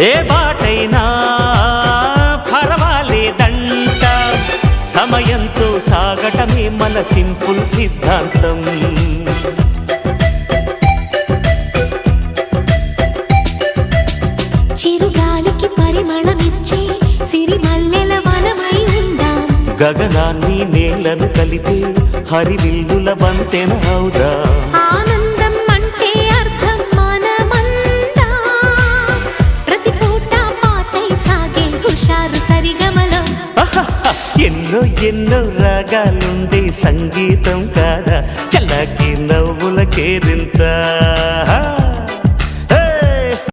ఏ బాటైనా పర్వాలేదంట, సమయంతో సాగటమే మన సింపుల్ సిద్ధాంతం. చిరుగాలికి పరిమళమిచ్చే సిరిమల్లెల వనమై ఉందాం, గగనాన్ని నేలను కలిపే హరివిల్లుల వంతెన అవుదాం. ఆనందం అంటే అర్థం మనమందా, ప్రతి పూట పాటై సాగే హుషారు సరిగమలో. ఎన్నో ఎన్నో రాగాలుండే సంగీతం కాదా, చల్లకి నవ్వుల కేరింత.